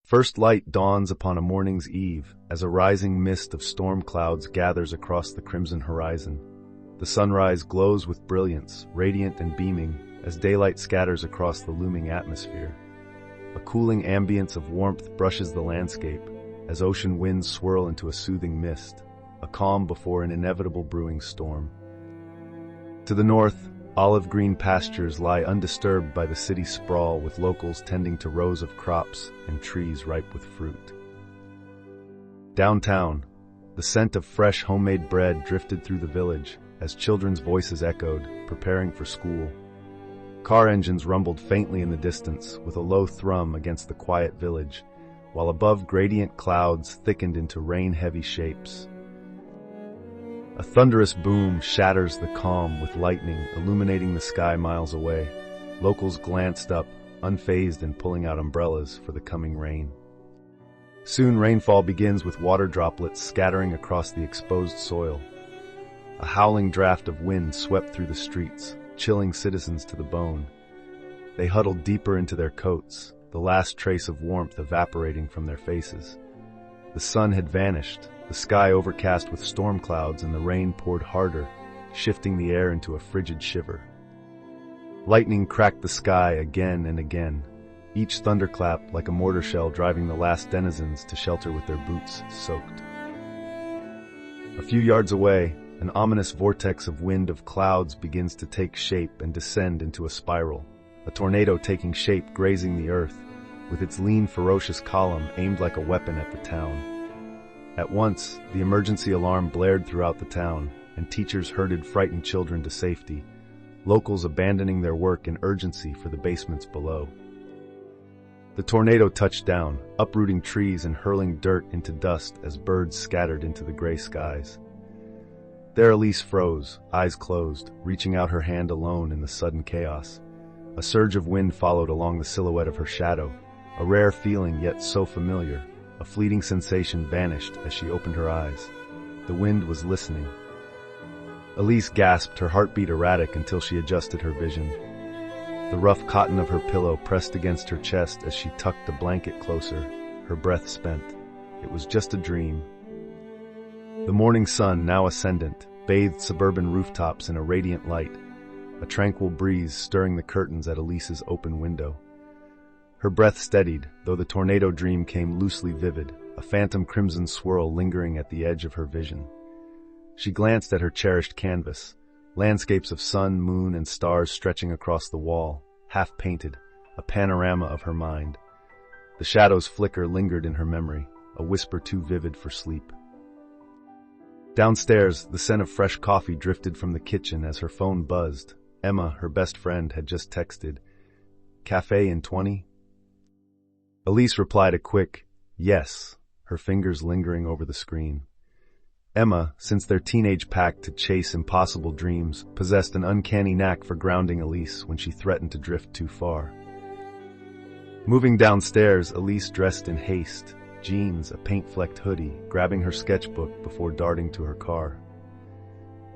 First light dawns upon a morning's eve as a rising mist of storm clouds gathers across the crimson horizon. The sunrise glows with brilliance, radiant and beaming, as daylight scatters across the looming atmosphere. A cooling ambience of warmth brushes the landscape as ocean winds swirl into a soothing mist, a calm before an inevitable brewing storm. To the north, olive-green pastures lie undisturbed by the city sprawl, with locals tending to rows of crops and trees ripe with fruit. Downtown, the scent of fresh homemade bread drifted through the village as children's voices echoed, preparing for school. Car engines rumbled faintly in the distance, with a low thrum against the quiet village, while above gradient clouds thickened into rain-heavy shapes. A thunderous boom shatters the calm, with lightning illuminating the sky miles away. Locals glanced up, unfazed and pulling out umbrellas for the coming rain. Soon rainfall begins, with water droplets scattering across the exposed soil. A howling draft of wind swept through the streets, chilling citizens to the bone. They huddled deeper into their coats, the last trace of warmth evaporating from their faces. The sun had vanished, the sky overcast with storm clouds, and the rain poured harder, shifting the air into a frigid shiver. Lightning cracked the sky again and again, each thunderclap like a mortar shell driving the last denizens to shelter with their boots soaked. A few yards away, an ominous vortex of wind of clouds begins to take shape and descend into a spiral, a tornado taking shape, grazing the earth, with its lean, ferocious column aimed like a weapon at the town. At once, the emergency alarm blared throughout the town, and teachers herded frightened children to safety, locals abandoning their work in urgency for the basements below. The tornado touched down, uprooting trees and hurling dirt into dust as birds scattered into the gray skies. There Elise froze, eyes closed, reaching out her hand alone in the sudden chaos. A surge of wind followed along the silhouette of her shadow, a rare feeling yet so familiar. A fleeting sensation vanished as she opened her eyes. The wind was listening. Elise gasped, her heartbeat erratic until she adjusted her vision. The rough cotton of her pillow pressed against her chest as she tucked the blanket closer, her breath spent. It was just a dream. The morning sun, now ascendant, bathed suburban rooftops in a radiant light, a tranquil breeze stirring the curtains at Elise's open window. Her breath steadied, though the tornado dream came loosely vivid, a phantom crimson swirl lingering at the edge of her vision. She glanced at her cherished canvas, landscapes of sun, moon, and stars stretching across the wall, half-painted, a panorama of her mind. The shadow's flicker lingered in her memory, a whisper too vivid for sleep. Downstairs, the scent of fresh coffee drifted from the kitchen as her phone buzzed. Emma, her best friend, had just texted, "Cafe in 20?" Elise replied a quick, "Yes," her fingers lingering over the screen. Emma, since their teenage pact to chase impossible dreams, possessed an uncanny knack for grounding Elise when she threatened to drift too far. Moving downstairs, Elise dressed in haste, jeans, a paint-flecked hoodie, grabbing her sketchbook before darting to her car.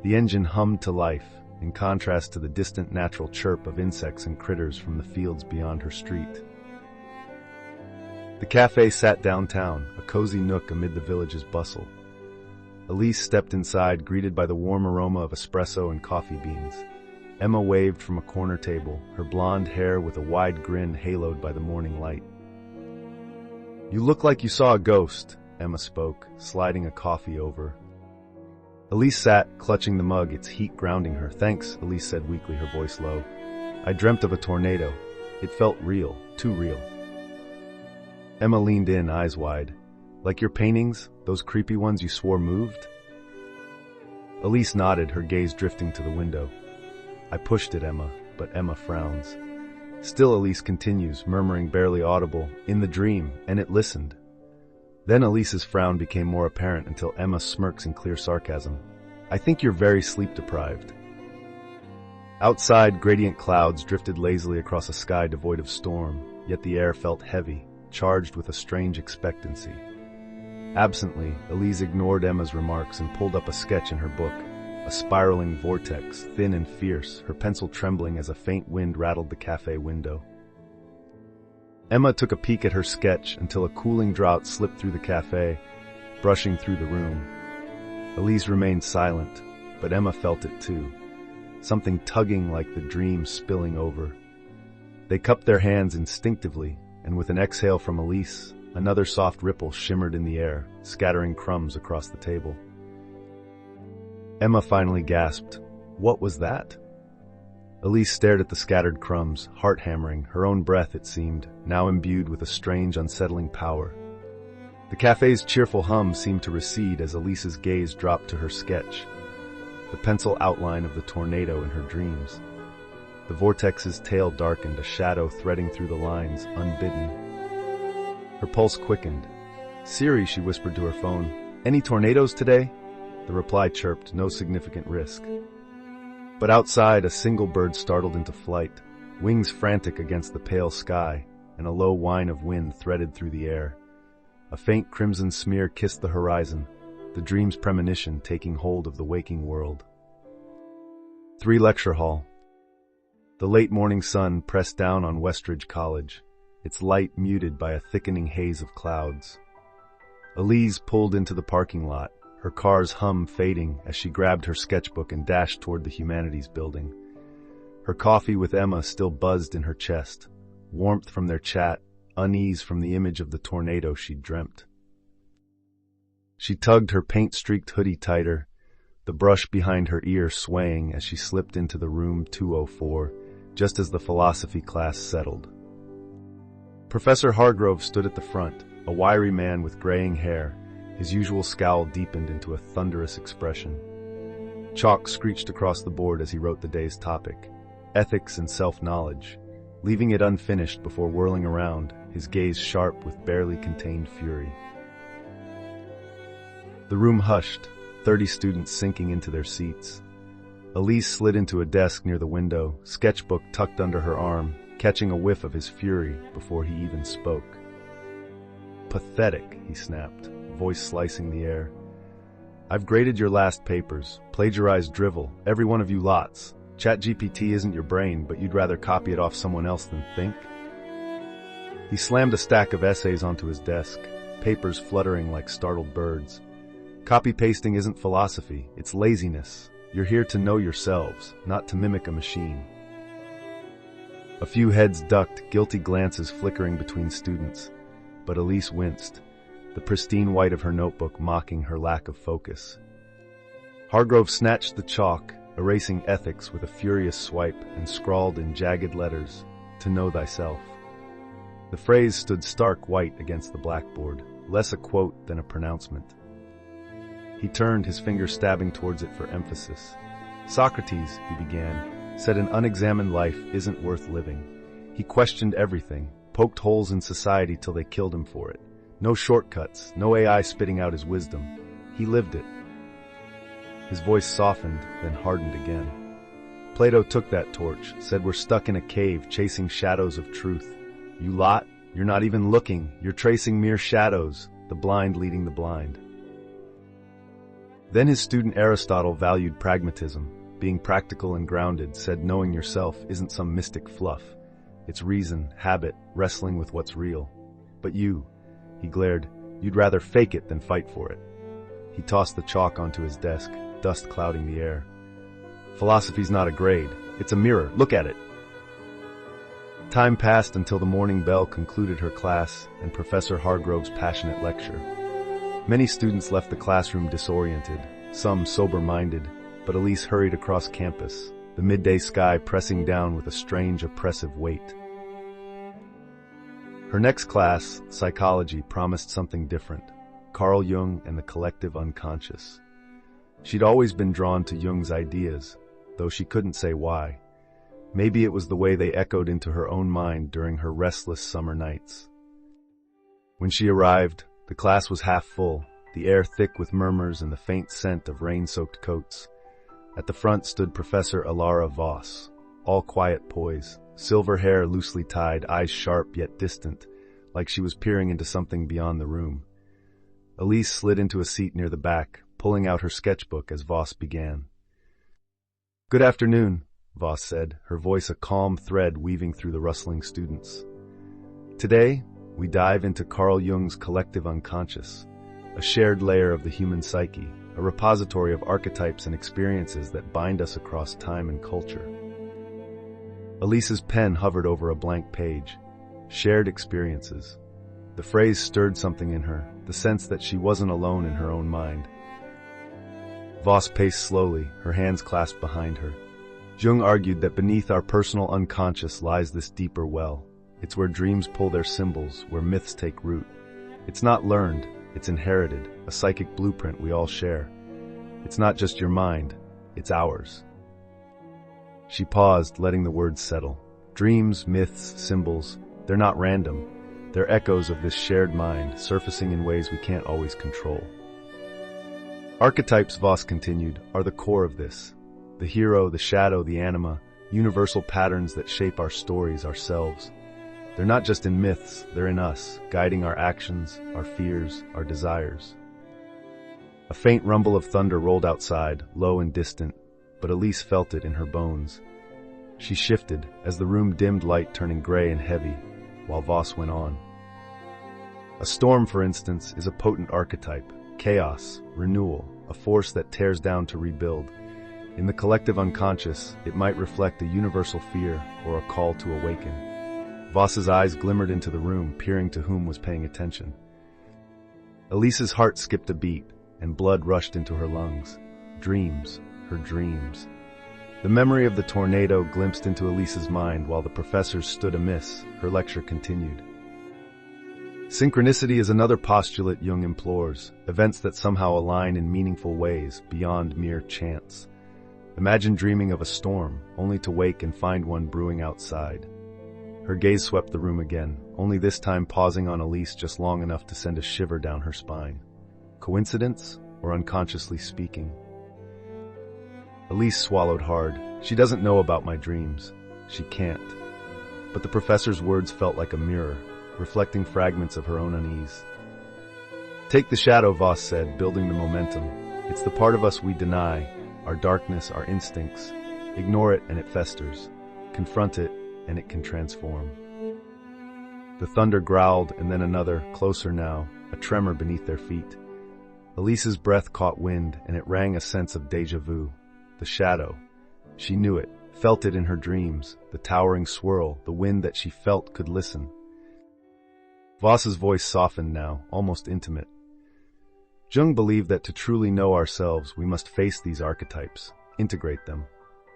The engine hummed to life, in contrast to the distant natural chirp of insects and critters from the fields beyond her street. The cafe sat downtown, a cozy nook amid the village's bustle. Elise stepped inside, greeted by the warm aroma of espresso and coffee beans. Emma waved from a corner table, her blonde hair with a wide grin haloed by the morning light. "You look like you saw a ghost," Emma spoke, sliding a coffee over. Elise sat, clutching the mug, its heat grounding her. "Thanks," Elise said weakly, her voice low. "I dreamt of a tornado. It felt real, too real." Emma leaned in, eyes wide. "Like your paintings, those creepy ones you swore moved?" Elise nodded, her gaze drifting to the window. "I pushed it, Emma," but Emma frowns. Still Elise continues, murmuring barely audible, "In the dream," and it listened. Then Elise's frown became more apparent until Emma smirks in clear sarcasm. "I think you're very sleep-deprived." Outside, gradient clouds drifted lazily across a sky devoid of storm, yet the air felt heavy, charged with a strange expectancy. Absently, Elise ignored Emma's remarks and pulled up a sketch in her book, a spiraling vortex, thin and fierce, her pencil trembling as a faint wind rattled the cafe window. Emma took a peek at her sketch until a cooling draught slipped through the cafe, brushing through the room. Elise remained silent, but Emma felt it too, something tugging like the dream spilling over. They cupped their hands instinctively, and with an exhale from Elise, another soft ripple shimmered in the air, scattering crumbs across the table. Emma finally gasped, "What was that?" Elise stared at the scattered crumbs, heart-hammering, her own breath, it seemed, now imbued with a strange, unsettling power. The cafe's cheerful hum seemed to recede as Elise's gaze dropped to her sketch, the pencil outline of the tornado in her dreams. The vortex's tail darkened, a shadow threading through the lines, unbidden. Her pulse quickened. "Siri," she whispered to her phone, "any tornadoes today?" The reply chirped, "No significant risk." But outside, a single bird startled into flight, wings frantic against the pale sky, and a low whine of wind threaded through the air. A faint crimson smear kissed the horizon, the dream's premonition taking hold of the waking world. 3 Lecture Hall. The late morning sun pressed down on Westridge College, its light muted by a thickening haze of clouds. Elise pulled into the parking lot, her car's hum fading as she grabbed her sketchbook and dashed toward the Humanities building. Her coffee with Emma still buzzed in her chest, warmth from their chat, unease from the image of the tornado she'd dreamt. She tugged her paint-streaked hoodie tighter, the brush behind her ear swaying as she slipped into the room 204, just as the philosophy class settled. Professor Hargrove stood at the front, a wiry man with graying hair, his usual scowl deepened into a thunderous expression. Chalk screeched across the board as he wrote the day's topic, ethics and self-knowledge, leaving it unfinished before whirling around, his gaze sharp with barely contained fury. The room hushed, 30 students sinking into their seats. Elise slid into a desk near the window, sketchbook tucked under her arm, catching a whiff of his fury before he even spoke. "Pathetic," he snapped, voice slicing the air. "I've graded your last papers, plagiarized drivel, every one of you lots. ChatGPT isn't your brain, but you'd rather copy it off someone else than think?" He slammed a stack of essays onto his desk, papers fluttering like startled birds. "Copy-pasting isn't philosophy, it's laziness. You're here to know yourselves, not to mimic a machine." A few heads ducked, guilty glances flickering between students, but Elise winced, the pristine white of her notebook mocking her lack of focus. Hargrove snatched the chalk, erasing ethics with a furious swipe, and scrawled in jagged letters, "To know thyself." The phrase stood stark white against the blackboard, less a quote than a pronouncement. He turned, his finger stabbing towards it for emphasis. "Socrates," he began, "said an unexamined life isn't worth living. He questioned everything, poked holes in society till they killed him for it. No shortcuts, no AI spitting out his wisdom. He lived it." His voice softened, then hardened again. "Plato took that torch, said we're stuck in a cave chasing shadows of truth. You lot, you're not even looking, you're tracing mere shadows, the blind leading the blind." Then his student Aristotle valued pragmatism, being practical and grounded, said knowing yourself isn't some mystic fluff. It's reason, habit, wrestling with what's real. But you, he glared, you'd rather fake it than fight for it. He tossed the chalk onto his desk, dust clouding the air. "Philosophy's not a grade, it's a mirror, look at it." Time passed until the morning bell concluded her class and Professor Hargrove's passionate lecture. Many students left the classroom disoriented, some sober-minded, but Elise hurried across campus, the midday sky pressing down with a strange, oppressive weight. Her next class, psychology, promised something different, Carl Jung and the collective unconscious. She'd always been drawn to Jung's ideas, though she couldn't say why. Maybe it was the way they echoed into her own mind during her restless summer nights. When she arrived, the class was half full, the air thick with murmurs and the faint scent of rain-soaked coats. At the front stood Professor Alara Voss, all quiet poise, silver hair loosely tied, eyes sharp yet distant, like she was peering into something beyond the room. Elise slid into a seat near the back, pulling out her sketchbook as Voss began. "Good afternoon," Voss said, her voice a calm thread weaving through the rustling students. Today, we dive into Carl Jung's collective unconscious, a shared layer of the human psyche, a repository of archetypes and experiences that bind us across time and culture. Elise's pen hovered over a blank page. Shared experiences. The phrase stirred something in her, the sense that she wasn't alone in her own mind. Voss paced slowly, her hands clasped behind her. Jung argued that beneath our personal unconscious lies this deeper well. It's where dreams pull their symbols, where myths take root. It's not learned, it's inherited, a psychic blueprint we all share. It's not just your mind, it's ours. She paused, letting the words settle. Dreams, myths, symbols, they're not random. They're echoes of this shared mind, surfacing in ways we can't always control. Archetypes, Voss continued, are the core of this. The hero, the shadow, the anima, universal patterns that shape our stories, ourselves. They're not just in myths, they're in us, guiding our actions, our fears, our desires. A faint rumble of thunder rolled outside, low and distant, but Elise felt it in her bones. She shifted, as the room dimmed, light turning gray and heavy, while Voss went on. A storm, for instance, is a potent archetype, chaos, renewal, a force that tears down to rebuild. In the collective unconscious, it might reflect a universal fear or a call to awaken. Voss's eyes glimmered into the room, peering to whom was paying attention. Elise's heart skipped a beat, and blood rushed into her lungs. Dreams, her dreams. The memory of the tornado glimpsed into Elise's mind while the professors stood amiss. Her lecture continued. Synchronicity is another postulate Jung implores, events that somehow align in meaningful ways, beyond mere chance. Imagine dreaming of a storm, only to wake and find one brewing outside. Her gaze swept the room again, only this time pausing on Elise just long enough to send a shiver down her spine. Coincidence, or unconsciously speaking? Elise swallowed hard. She doesn't know about my dreams. She can't. But the professor's words felt like a mirror, reflecting fragments of her own unease. Take the shadow, Voss said, building the momentum. It's the part of us we deny, our darkness, our instincts. Ignore it and it festers. Confront it and it can transform. The thunder growled, and then another, closer now, a tremor beneath their feet. Elise's breath caught wind, and it rang a sense of déjà vu. The shadow. She knew it, felt it in her dreams, the towering swirl, the wind that she felt could listen. Voss's voice softened now, almost intimate. Jung believed that to truly know ourselves, we must face these archetypes, integrate them.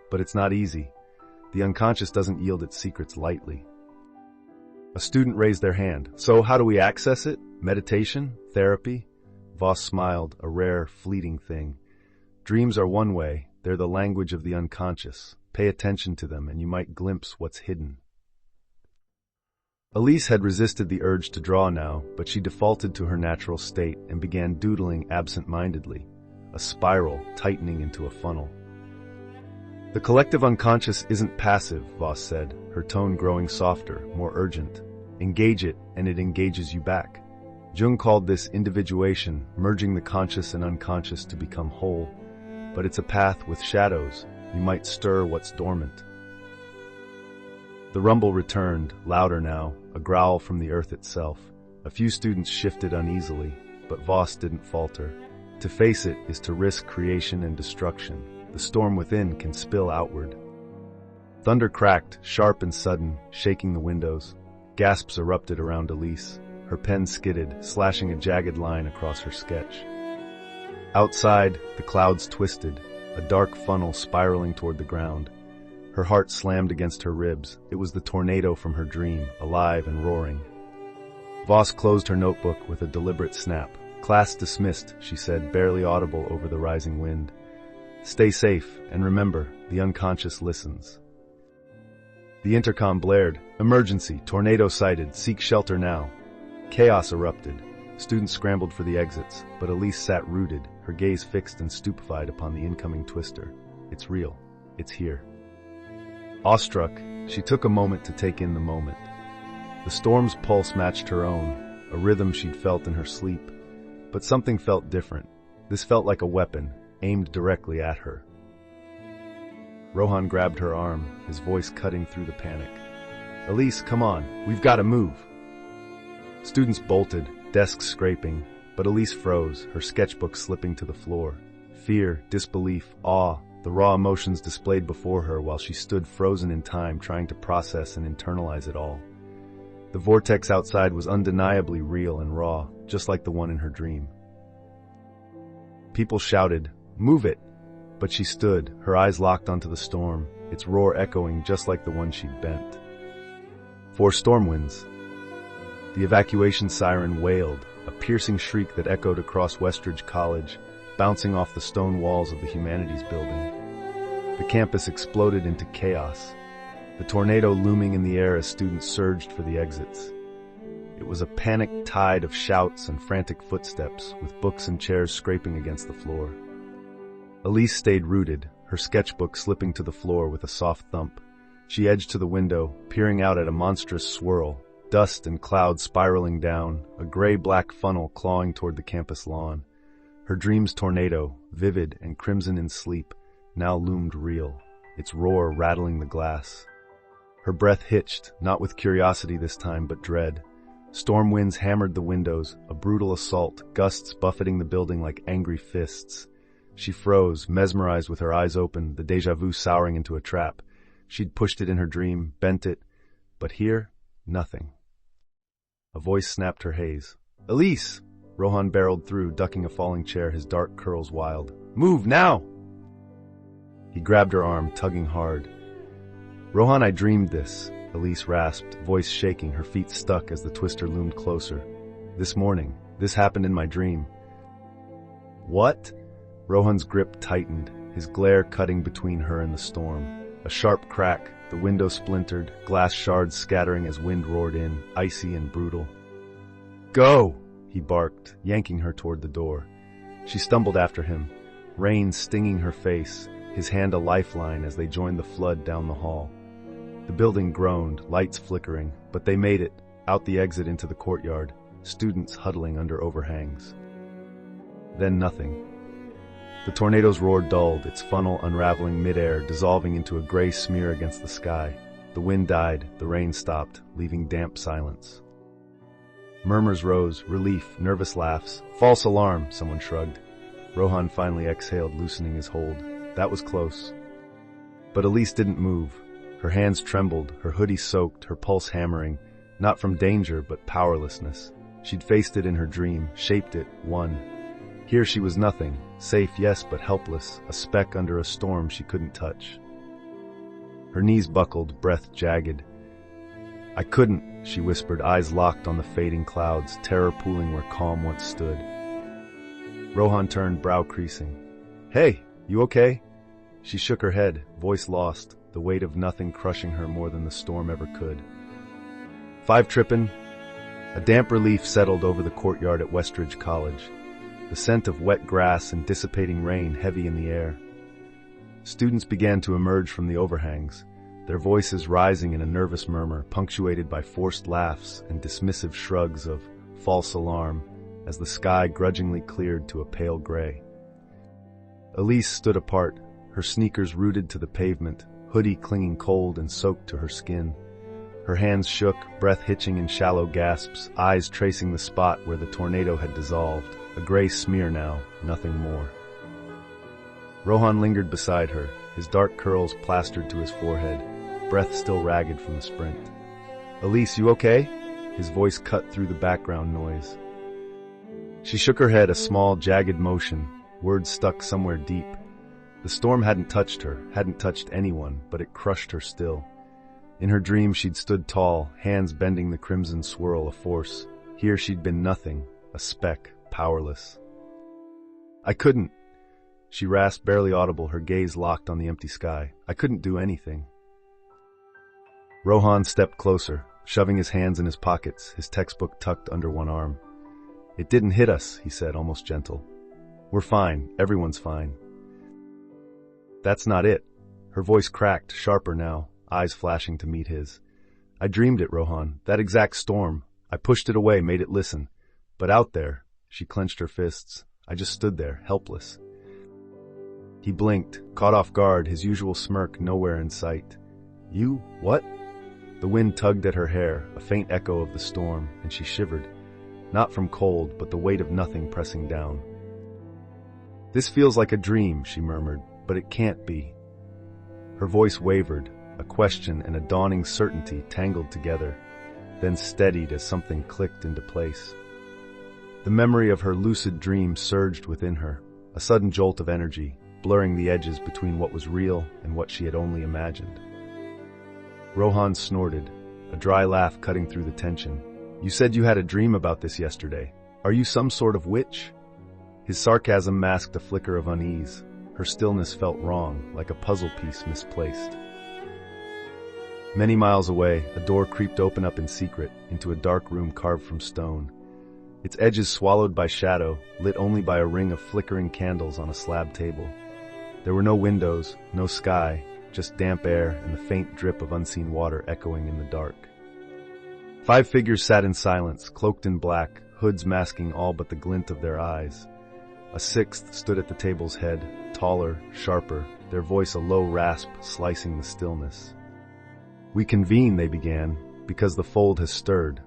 But it's not easy. The unconscious doesn't yield its secrets lightly. A student raised their hand. So how do we access it? Meditation? Therapy? Voss smiled, a rare, fleeting thing. Dreams are one way. They're the language of the unconscious. Pay attention to them and you might glimpse what's hidden. Elise had resisted the urge to draw now, but she defaulted to her natural state and began doodling absent-mindedly, a spiral tightening into a funnel. The collective unconscious isn't passive, Voss said, her tone growing softer, more urgent. Engage it, and it engages you back. Jung called this individuation, merging the conscious and unconscious to become whole. But it's a path with shadows. You might stir what's dormant. The rumble returned, louder now, a growl from the earth itself. A few students shifted uneasily, but Voss didn't falter. To face it is to risk creation and destruction. The storm within can spill outward. Thunder cracked, sharp and sudden, shaking the windows. Gasps erupted around Elise. Her pen skidded, slashing a jagged line across her sketch. Outside, the clouds twisted, a dark funnel spiraling toward the ground. Her heart slammed against her ribs. It was the tornado from her dream, alive and roaring. Voss closed her notebook with a deliberate snap. Class dismissed, she said, barely audible over the rising wind. Stay safe, and remember, the unconscious listens. The intercom blared. Emergency, tornado sighted, seek shelter now. Chaos erupted. Students scrambled for the exits, but Elise sat rooted, her gaze fixed and stupefied upon the incoming twister. It's real. It's here. Awestruck, she took a moment to take in the moment. The storm's pulse matched her own, a rhythm she'd felt in her sleep. But something felt different. This felt like a weapon, aimed directly at her. Rohan grabbed her arm, his voice cutting through the panic. Elise, come on, we've got to move. Students bolted, desks scraping, but Elise froze, her sketchbook slipping to the floor. Fear, disbelief, awe, the raw emotions displayed before her while she stood frozen in time trying to process and internalize it all. The vortex outside was undeniably real and raw, just like the one in her dream. People shouted, "Move it!" But she stood, her eyes locked onto the storm, its roar echoing just like the one she'd bent. 4 storm winds. The evacuation siren wailed, a piercing shriek that echoed across Westridge College, bouncing off the stone walls of the Humanities building. The campus exploded into chaos, the tornado looming in the air as students surged for the exits. It was a panicked tide of shouts and frantic footsteps, with books and chairs scraping against the floor. Elise stayed rooted, her sketchbook slipping to the floor with a soft thump. She edged to the window, peering out at a monstrous swirl, dust and clouds spiraling down, a gray-black funnel clawing toward the campus lawn. Her dream's tornado, vivid and crimson in sleep, now loomed real, its roar rattling the glass. Her breath hitched, not with curiosity this time, but dread. Storm winds hammered the windows, a brutal assault, gusts buffeting the building like angry fists. She froze, mesmerized with her eyes open, the déjà vu souring into a trap. She'd pushed it in her dream, bent it, but here, nothing. A voice snapped her haze. "Elise!" Rohan barreled through, ducking a falling chair, his dark curls wild. "Move, now!" He grabbed her arm, tugging hard. "Rohan, I dreamed this," Elise rasped, voice shaking, her feet stuck as the twister loomed closer. "This morning. This happened in my dream." "What?" Rohan's grip tightened, his glare cutting between her and the storm. A sharp crack, the window splintered, glass shards scattering as wind roared in, icy and brutal. "Go!" he barked, yanking her toward the door. She stumbled after him, rain stinging her face, his hand a lifeline as they joined the flood down the hall. The building groaned, lights flickering, but they made it, out the exit into the courtyard, students huddling under overhangs. Then nothing. The tornado's roar dulled, its funnel unraveling midair, dissolving into a gray smear against the sky. The wind died, the rain stopped, leaving damp silence. Murmurs rose, relief, nervous laughs. "False alarm," someone shrugged. Rohan finally exhaled, loosening his hold. That was close. But Elise didn't move. Her hands trembled, her hoodie soaked, her pulse hammering, not from danger, but powerlessness. She'd faced it in her dream, shaped it, won. Here she was nothing, safe, yes, but helpless, a speck under a storm she couldn't touch. Her knees buckled, breath jagged. "I couldn't," she whispered, eyes locked on the fading clouds, terror pooling where calm once stood. Rohan turned, brow creasing. "Hey, you okay?" She shook her head, voice lost, the weight of nothing crushing her more than the storm ever could. "5 trippin'." A damp relief settled over the courtyard at Westridge College, the scent of wet grass and dissipating rain heavy in the air. Students began to emerge from the overhangs, their voices rising in a nervous murmur, punctuated by forced laughs and dismissive shrugs of false alarm as the sky grudgingly cleared to a pale gray. Elise stood apart, her sneakers rooted to the pavement, hoodie clinging cold and soaked to her skin. Her hands shook, breath hitching in shallow gasps, eyes tracing the spot where the tornado had dissolved, a gray smear now, nothing more. Rohan lingered beside her, his dark curls plastered to his forehead, breath still ragged from the sprint. "Elise, you okay?" His voice cut through the background noise. She shook her head, a small, jagged motion, words stuck somewhere deep. The storm hadn't touched her, hadn't touched anyone, but it crushed her still. In her dream she'd stood tall, hands bending the crimson swirl, a force. Here she'd been nothing, a speck, powerless. "I couldn't," she rasped, barely audible, her gaze locked on the empty sky. "I couldn't do anything." Rohan stepped closer, shoving his hands in his pockets, his textbook tucked under one arm. "It didn't hit us," he said, almost gentle. "We're fine, everyone's fine." "That's not it." Her voice cracked, sharper now, eyes flashing to meet his. "I dreamed it, Rohan, that exact storm. I pushed it away, made it listen. But out there," she clenched her fists, "I just stood there, helpless." He blinked, caught off guard, his usual smirk nowhere in sight. "You, what?" The wind tugged at her hair, a faint echo of the storm, and she shivered. not from cold, but the weight of nothing pressing down. "This feels like a dream," she murmured, "but it can't be." Her voice wavered, a question and a dawning certainty tangled together, then steadied as something clicked into place. The memory of her lucid dream surged within her, a sudden jolt of energy, blurring the edges between what was real and what she had only imagined. Rohan snorted, a dry laugh cutting through the tension. "You said you had a dream about this yesterday. Are you some sort of witch?" His sarcasm masked a flicker of unease. Her stillness felt wrong, like a puzzle piece misplaced. Many miles away, a door creeped open up in secret into a dark room carved from stone. Its edges swallowed by shadow, lit only by a ring of flickering candles on a slab table. There were no windows, no sky, just damp air and the faint drip of unseen water echoing in the dark. 5 figures sat in silence, cloaked in black, hoods masking all but the glint of their eyes. A 6th stood at the table's head, taller, sharper, their voice a low rasp slicing the stillness. "We convene," they began, "because the fold has stirred."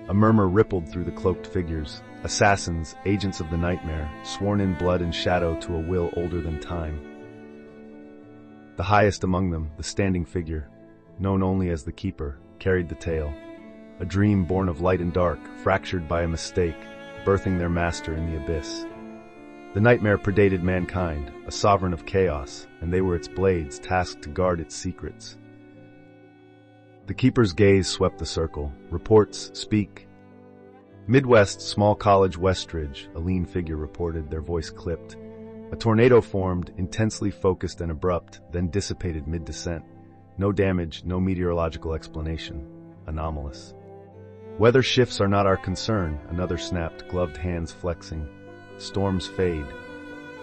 A murmur rippled through the cloaked figures, assassins, agents of the nightmare, sworn in blood and shadow to a will older than time. The highest among them, the standing figure, known only as the Keeper, carried the tale. A dream born of light and dark, fractured by a mistake, birthing their master in the abyss. The nightmare predated mankind, a sovereign of chaos, and they were its blades tasked to guard its secrets. The Keeper's gaze swept the circle. "Reports, speak." "Midwest, small college, Westridge," a lean figure reported, their voice clipped. "A tornado formed, intensely focused and abrupt, then dissipated mid-descent. No damage, no meteorological explanation. Anomalous." "Weather shifts are not our concern," another snapped, gloved hands flexing. "Storms fade."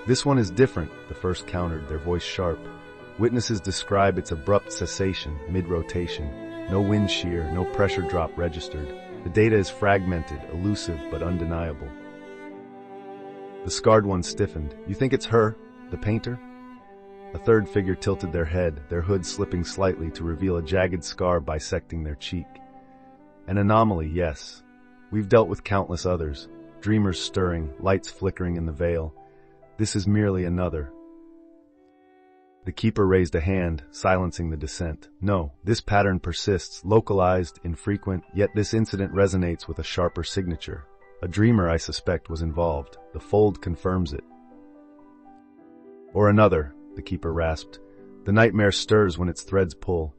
"This one is different," the first countered, their voice sharp. "Witnesses describe its abrupt cessation, mid-rotation. No wind shear, no pressure drop registered. The data is fragmented, elusive, but undeniable." The scarred one stiffened. "You think it's her, the painter?" A third figure tilted their head, their hood slipping slightly to reveal a jagged scar bisecting their cheek. "An anomaly, yes. We've dealt with countless others. Dreamers stirring, lights flickering in the veil. This is merely another." The Keeper raised a hand, silencing the dissent. "No, this pattern persists, localized, infrequent, yet this incident resonates with a sharper signature. A dreamer, I suspect, was involved. The fold confirms it." "Or another," the Keeper rasped. "The nightmare stirs when its threads pull.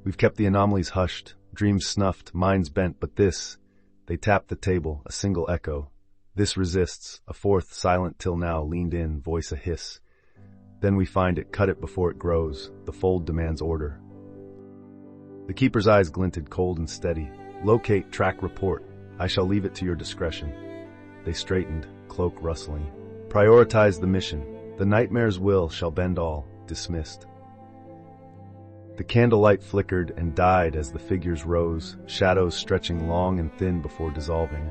We've kept the anomalies hushed, dreams snuffed, minds bent, but this..." They tapped the table, a single echo. "This resists." A 4th, silent till now, leaned in, voice a hiss. "Then we find it, cut it before it grows. The fold demands order." The Keeper's eyes glinted, cold and steady. "Locate, track, report. I shall leave it to your discretion." They straightened, cloak rustling. "Prioritize the mission. The nightmare's will shall bend all." Dismissed. The candlelight flickered and died as the figures rose, shadows stretching long and thin before dissolving.